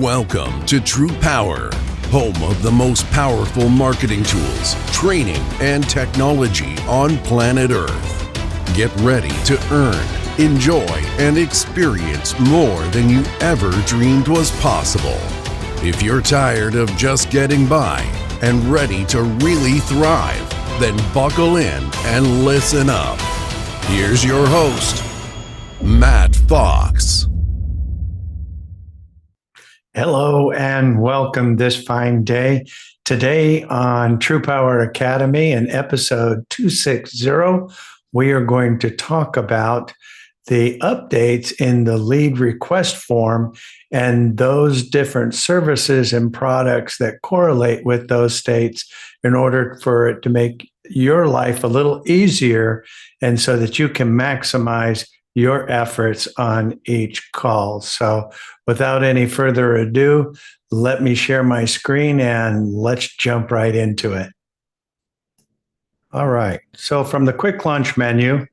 Welcome to TruPowur, home of the most powerful marketing tools, training, and technology on planet Earth. Get ready to earn, enjoy, and experience more than you ever dreamed was possible. If you're tired of just getting by and ready to really thrive, then buckle in and listen up. Here's your host, Matt Fox. Hello and welcome this fine day. Today on TruPowur Academy in episode 260, we are going to talk about the updates in the lead request form and those different services and products that correlate with those states in order for it to make your life a little easier and so that you can maximize your efforts on each call. So without any further ado, let me share my screen and let's jump right into it. All right. So from the quick launch menu,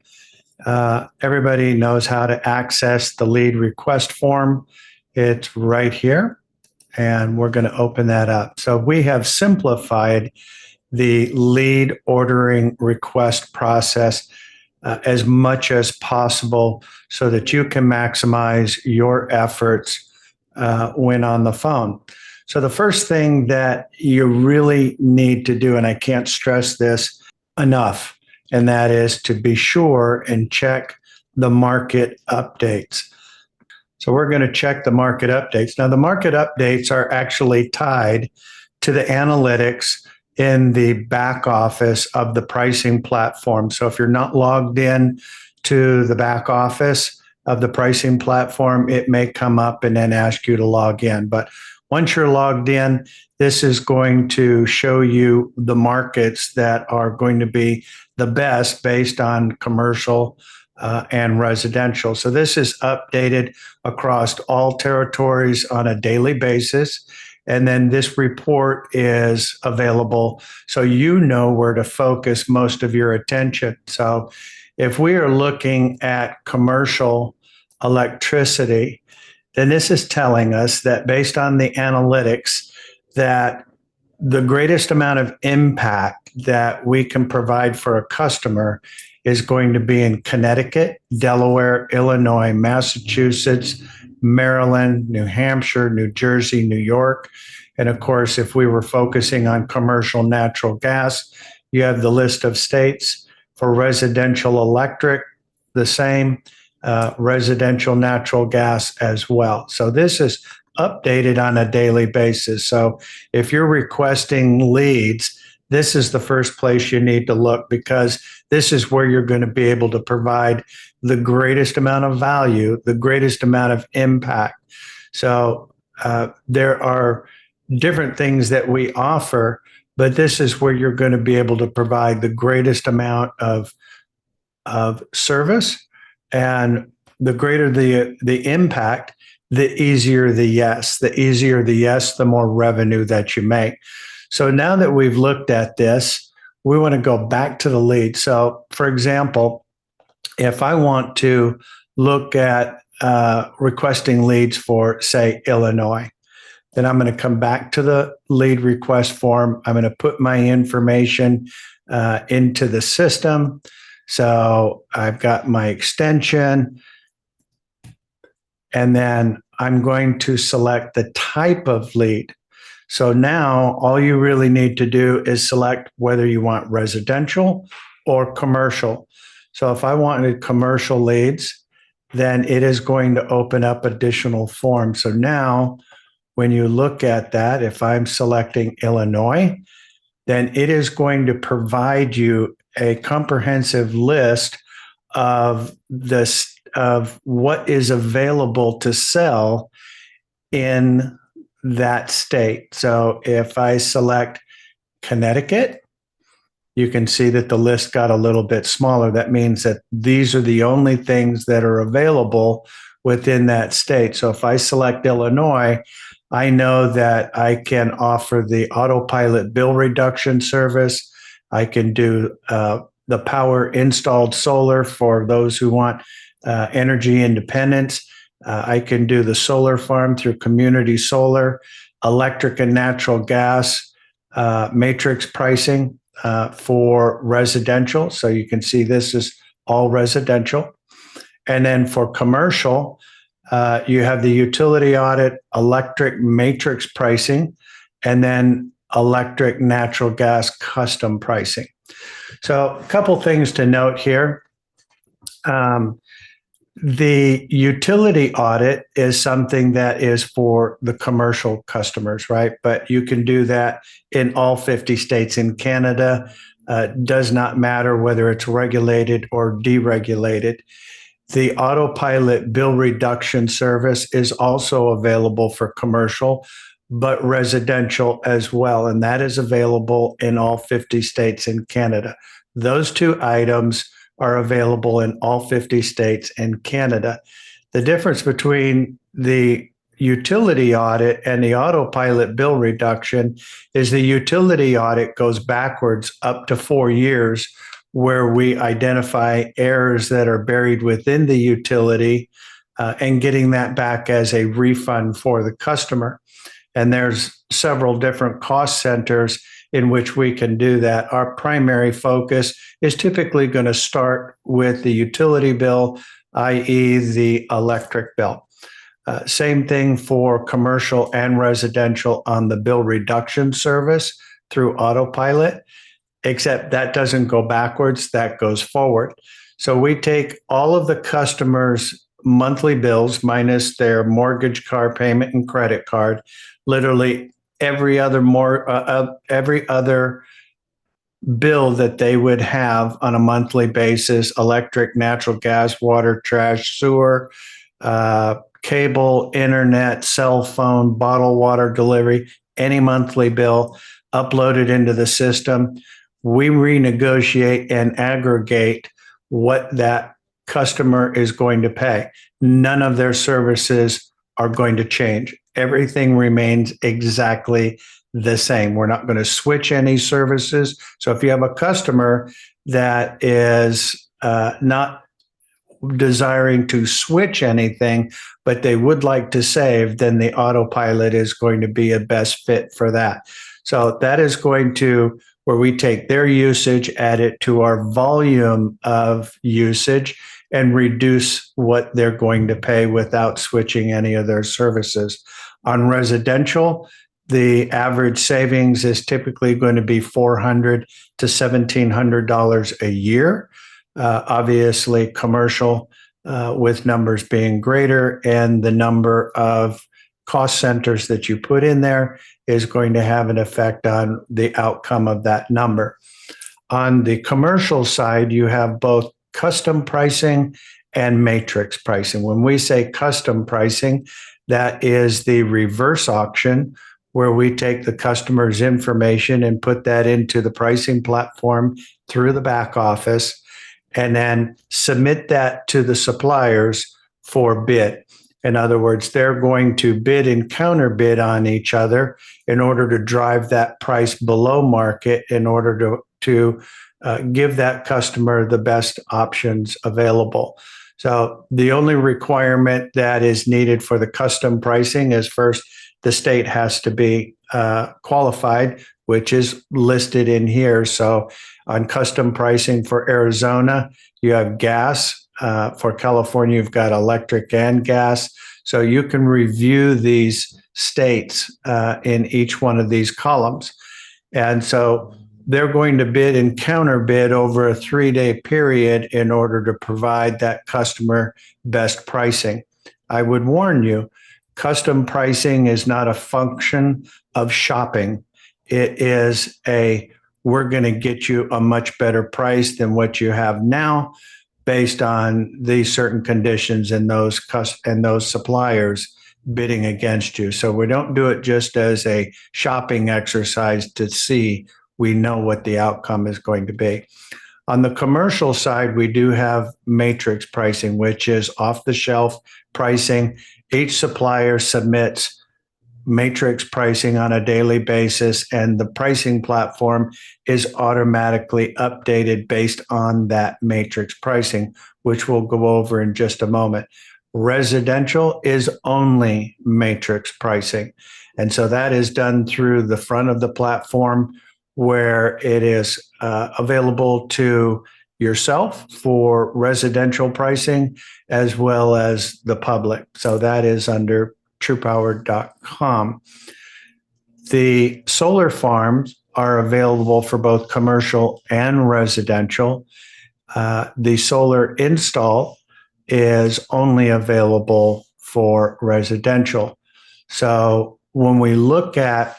everybody knows how to access the lead request form. It's right here, and we're going to open that up. So we have simplified the lead ordering request process as much as possible so that you can maximize your efforts when on the phone. So the first thing that you really need to do, and I can't stress this enough, and that is to be sure and check the market updates. So we're going to check the market updates. Now, the market updates are actually tied to the analytics in the back office of the pricing platform. So if you're not logged in to the back office of the pricing platform, it may come up and then ask you to log in. But once you're logged in, this is going to show you the markets that are going to be the best based on commercial and residential. So this is updated across all territories on a daily basis. And then this report is available so you know where to focus most of your attention. So if we are looking at commercial electricity, then this is telling us that based on the analytics that the greatest amount of impact that we can provide for a customer is going to be in Connecticut, Delaware, Illinois, Massachusetts, Maryland, New Hampshire, New Jersey, New York. And of course, if we were focusing on commercial natural gas, you have the list of states. For residential electric, the same, residential natural gas as well. So this is updated on a daily basis. So if you're requesting leads, this is the first place you need to look because this is where you're going to be able to provide the greatest amount of value, the greatest amount of impact. So there are different things that we offer, but this is where you're going to be able to provide the greatest amount of service, and the greater the impact, the easier the yes. The easier the yes, the more revenue that you make. So now that we've looked at this, we want to go back to the lead. So for example, if I want to look at requesting leads for, say, Illinois, then I'm going to come back to the lead request form. I'm going to put my information into the system. So I've got my extension, and then I'm going to select the type of lead. So now all you really need to do is select whether you want residential or commercial. So if I wanted commercial leads, then it is going to open up additional forms. So now when you look at that, if I'm selecting Illinois, then it is going to provide you a comprehensive list of what is available to sell in that state. So if I select Connecticut, you can see that the list got a little bit smaller. That means that these are the only things that are available within that state. So if I select Illinois, I know that I can offer the autopilot bill reduction service. I can do the power installed solar for those who want energy independence. I can do the solar farm through community solar, electric and natural gas, matrix pricing for residential. So you can see this is all residential. And then for commercial, you have the utility audit, electric matrix pricing, and then electric natural gas custom pricing. So a couple things to note here. The utility audit is something that is for the commercial customers, right? But you can do that in all 50 states. In Canada, does not matter whether it's regulated or deregulated. The autopilot bill reduction service is also available for commercial, but residential as well. And that is available in all 50 states in Canada. Those two items are available in all 50 states and Canada. The difference between the utility audit and the autopilot bill reduction is the utility audit goes backwards up to 4 years, where we identify errors that are buried within the utility and getting that back as a refund for the customer. And there's several different cost centers in which we can do that. Our primary focus is typically going to start with the utility bill, i.e. the electric bill. Same thing for commercial and residential on the bill reduction service through autopilot, except that doesn't go backwards, that goes forward. So we take all of the customers' monthly bills minus their mortgage, car payment, and credit card, literally every other bill that they would have on a monthly basis: electric, natural gas, water, trash, sewer, cable, internet, cell phone, bottled water delivery, any monthly bill uploaded into the system. We renegotiate and aggregate what that customer is going to pay. None of their services are going to change. Everything remains exactly the same. We're not going to switch any services. So if you have a customer that is not desiring to switch anything, but they would like to save, then the autopilot is going to be a best fit for that. So that is going to, where we take their usage, add it to our volume of usage, and reduce what they're going to pay without switching any of their services. On residential, the average savings is typically going to be $400 to $1,700 a year. Obviously, commercial with numbers being greater, and the number of cost centers that you put in there is going to have an effect on the outcome of that number. On the commercial side, you have both custom pricing and matrix pricing. When we say custom pricing, that is the reverse auction, where we take the customer's information and put that into the pricing platform through the back office, and then submit that to the suppliers for bid. In other words, they're going to bid and counter bid on each other in order to drive that price below market, in order to give that customer the best options available. So the only requirement that is needed for the custom pricing is, first, the state has to be qualified, which is listed in here. So on custom pricing for Arizona, you have gas. For California, you've got electric and gas. So you can review these states in each one of these columns. And so they're going to bid and counter bid over a 3-day period in order to provide that customer best pricing. I would warn you, custom pricing is not a function of shopping. It is we're going to get you a much better price than what you have now, based on these certain conditions and those suppliers bidding against you. So we don't do it just as a shopping exercise to see. We know what the outcome is going to be. On the commercial side, we do have matrix pricing, which is off-the-shelf pricing. Each supplier submits matrix pricing on a daily basis, and the pricing platform is automatically updated based on that matrix pricing, which we'll go over in just a moment. Residential is only matrix pricing. And so that is done through the front of the platform where it is available to yourself for residential pricing as well as the public. So that is under TruPowur.com. The solar farms are available for both commercial and residential. The solar install is only available for residential. So when we look at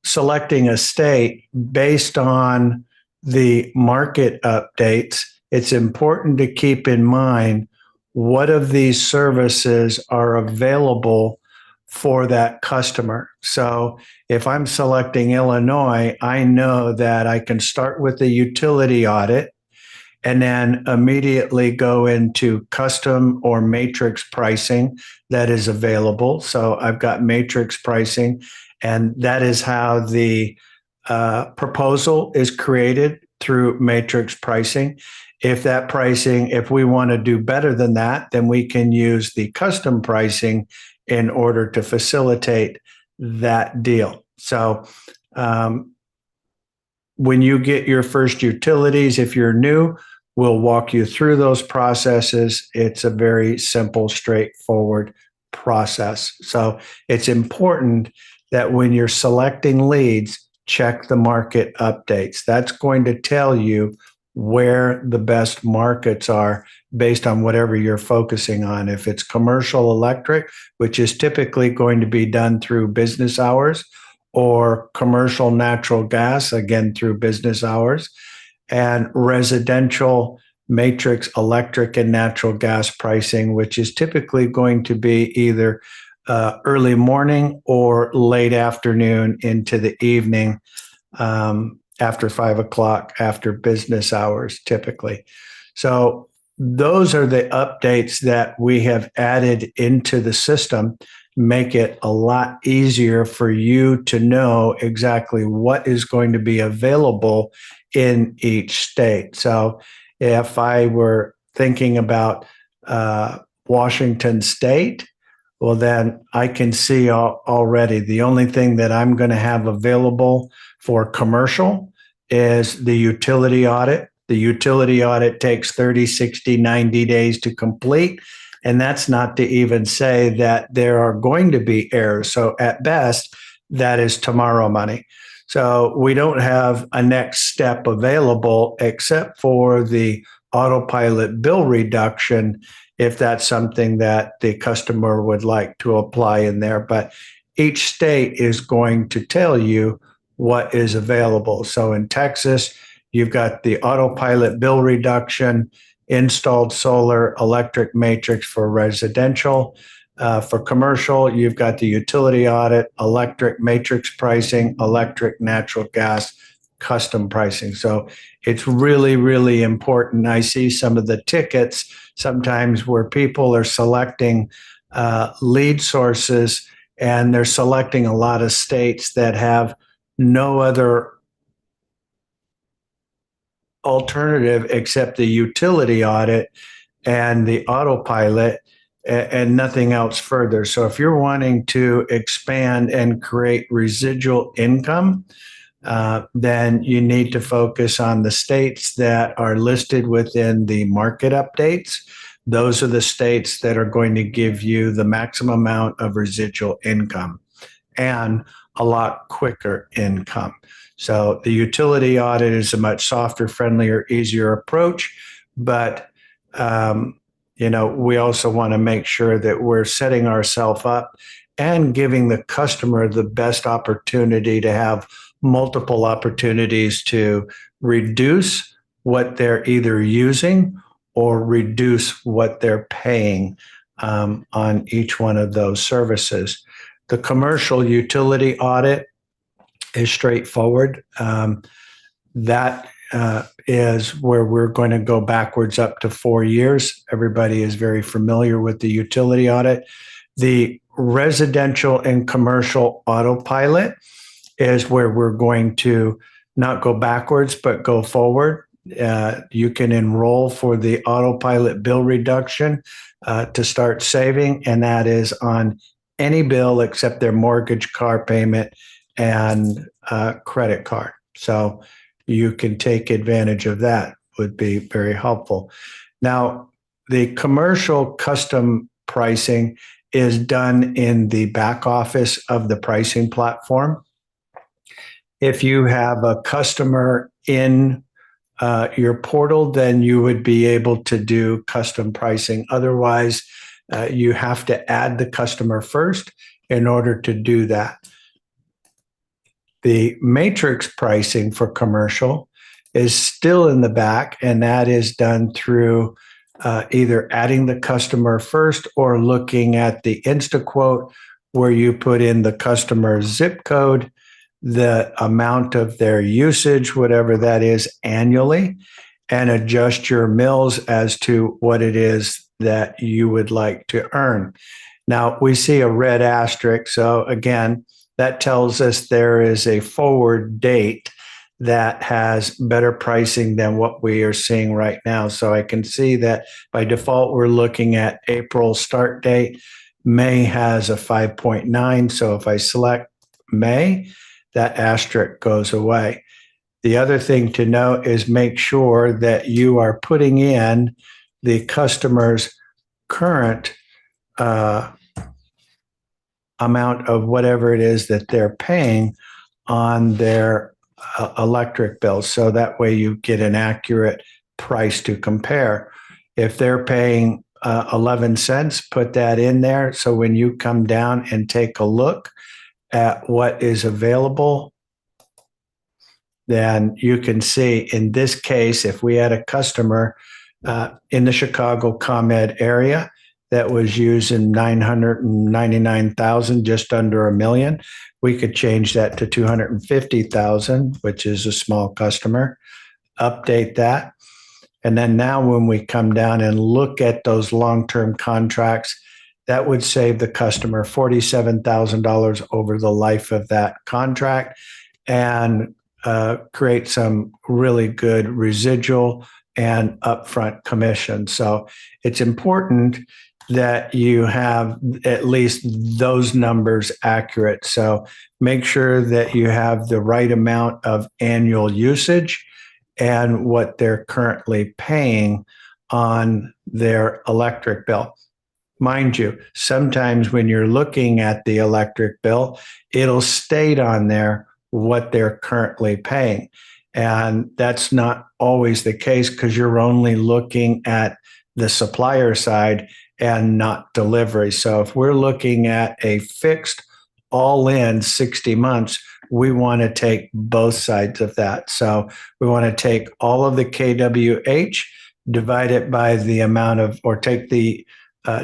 selecting a state based on the market updates, it's important to keep in mind what of these services are available for that customer. So if I'm selecting Illinois, I know that I can start with the utility audit and then immediately go into custom or matrix pricing that is available. So I've got matrix pricing, and that is how the proposal is created through matrix pricing. If we want to do better than that, then we can use the custom pricing in order to facilitate that deal. So when you get your first utilities, if you're new, we'll walk you through those processes. It's a very simple, straightforward process. So it's important that when you're selecting leads, check the market updates. That's going to tell you where the best markets are based on whatever you're focusing on. If it's commercial electric, which is typically going to be done through business hours, or commercial natural gas, again, through business hours, and residential matrix electric and natural gas pricing, which is typically going to be either early morning or late afternoon into the evening, after 5 o'clock, after business hours, typically. So those are the updates that we have added into the system, make it a lot easier for you to know exactly what is going to be available in each state. So if I were thinking about Washington State, well, then I can see already the only thing that I'm going to have available for commercial is the utility audit. The utility audit takes 30, 60, 90 days to complete. And that's not to even say that there are going to be errors. So at best, that is tomorrow money. So we don't have a next step available except for the autopilot bill reduction, if that's something that the customer would like to apply in there. But each state is going to tell you what is available. So in Texas, you've got the autopilot bill reduction, installed solar electric matrix for residential. For commercial, you've got the utility audit, electric matrix pricing, electric natural gas custom pricing. So it's really, really important. I see some of the tickets sometimes where people are selecting lead sources, and they're selecting a lot of states that have no other alternative except the utility audit and the autopilot, and nothing else further. So if you're wanting to expand and create residual income, then you need to focus on the states that are listed within the market updates. Those are the states that are going to give you the maximum amount of residual income and a lot quicker income. So the utility audit is a much softer, friendlier, easier approach, but we also want to make sure that we're setting ourselves up and giving the customer the best opportunity to have multiple opportunities to reduce what they're either using or reduce what they're paying on each one of those services. The commercial utility audit is straightforward. That is where we're going to go backwards up to 4 years. Everybody is very familiar with the utility audit. The residential and commercial autopilot is where we're going to not go backwards, but go forward. you can enroll for the autopilot bill reduction to start saving, and that is on any bill except their mortgage, car payment, and credit card. So you can take advantage of that. Would be very helpful. Now, the commercial custom pricing is done in the back office of the pricing platform. If you have a customer in your portal, then you would be able to do custom pricing. Otherwise, you have to add the customer first in order to do that. The matrix pricing for commercial is still in the back, and that is done through either adding the customer first or looking at the InstaQuote, where you put in the customer's zip code, the amount of their usage, whatever that is annually, and adjust your mills as to what it is that you would like to earn. Now, we see a red asterisk. So again, that tells us there is a forward date that has better pricing than what we are seeing right now. So I can see that by default, we're looking at April start date. May has a 5.9. So if I select May, that asterisk goes away. The other thing to note is make sure that you are putting in the customer's current amount of whatever it is that they're paying on their electric bill. So that way you get an accurate price to compare. If they're paying 11 cents, put that in there. So when you come down and take a look at what is available, then you can see in this case, if we had a customer in the Chicago ComEd area that was using 999,000, just under $1 million, we could change that to 250,000, which is a small customer, update that. And then now when we come down and look at those long-term contracts, that would save the customer $47,000 over the life of that contract and create some really good residual and upfront commission. So it's important that you have at least those numbers accurate. So make sure that you have the right amount of annual usage and what they're currently paying on their electric bill. Mind you, sometimes when you're looking at the electric bill, it'll state on there what they're currently paying. And that's not always the case because you're only looking at the supplier side and not delivery. So if we're looking at a fixed all in 60 months, we want to take both sides of that. So we want to take all of the KWH, divide it by the amount of, or take the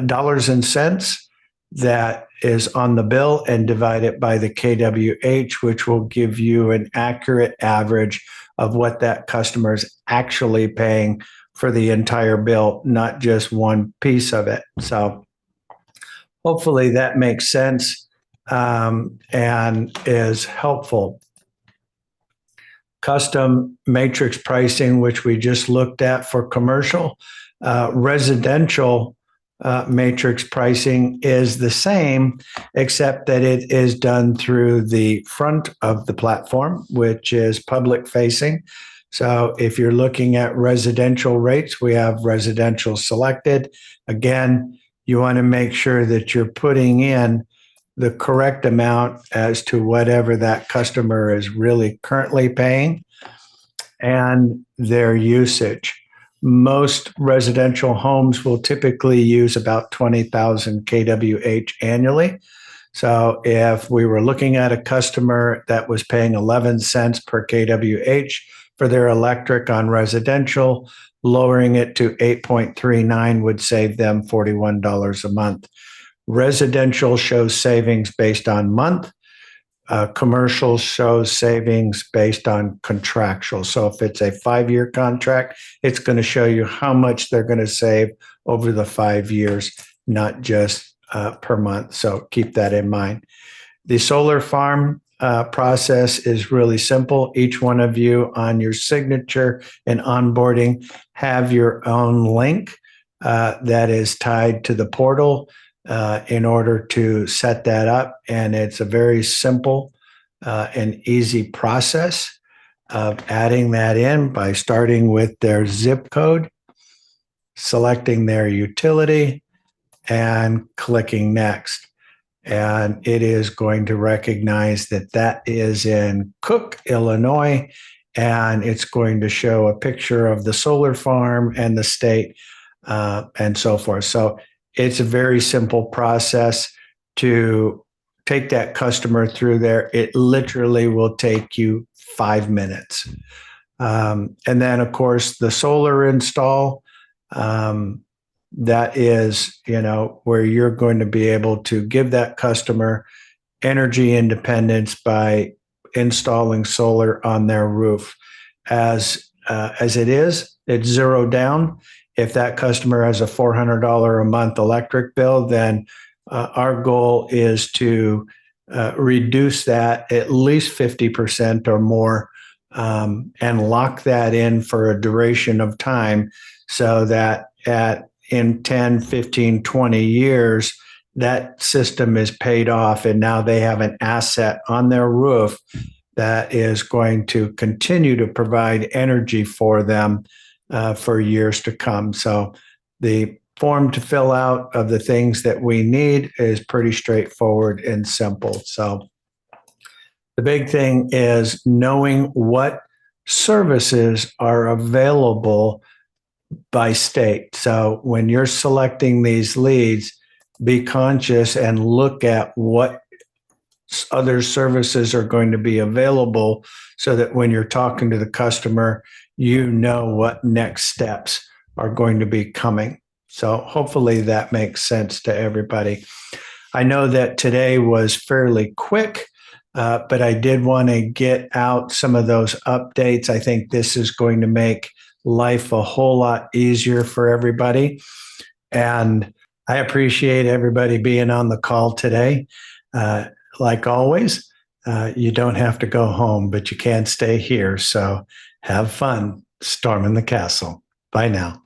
dollars and cents that is on the bill and divide it by the KWH, which will give you an accurate average of what that customer is actually paying for the entire bill, not just one piece of it. So hopefully that makes sense and is helpful. Custom matrix pricing, which we just looked at for commercial. Residential matrix pricing is the same, except that it is done through the front of the platform, which is public facing. So if you're looking at residential rates, we have residential selected. Again, you want to make sure that you're putting in the correct amount as to whatever that customer is really currently paying and their usage. Most residential homes will typically use about 20,000 kWh annually. So if we were looking at a customer that was paying 11 cents per kWh for their electric on residential, lowering it to 8.39 would save them $41 a month. Residential shows savings based on month. Commercial shows savings based on contractual. So if it's a 5-year contract, it's going to show you how much they're going to save over the 5 years, not just per month. So keep that in mind. The solar farm process is really simple. Each one of you on your signature and onboarding have your own link that is tied to the portal in order to set that up. And it's a very simple and easy process of adding that in by starting with their zip code, selecting their utility, and clicking next. And it is going to recognize that that is in Cook, Illinois, and it's going to show a picture of the solar farm and the state and so forth. So it's a very simple process to take that customer through there. It literally will take you 5 minutes. And then, of course, the solar install, that is, where you're going to be able to give that customer energy independence by installing solar on their roof. As it is, it's zero down. If that customer has a $400 a month electric bill, then our goal is to reduce that at least 50% or more, and lock that in for a duration of time so that in 10, 15, 20 years, that system is paid off and now they have an asset on their roof that is going to continue to provide energy for them for years to come. So the form to fill out of the things that we need is pretty straightforward and simple. So the big thing is knowing what services are available by state. So when you're selecting these leads, be conscious and look at what other services are going to be available so that when you're talking to the customer, you know what next steps are going to be coming. So hopefully that makes sense to everybody. I know that today was fairly quick, but I did want to get out some of those updates. I think this is going to make life a whole lot easier for everybody. And I appreciate everybody being on the call today. Like always, you don't have to go home, but you can stay here. So have fun storming the castle. Bye now.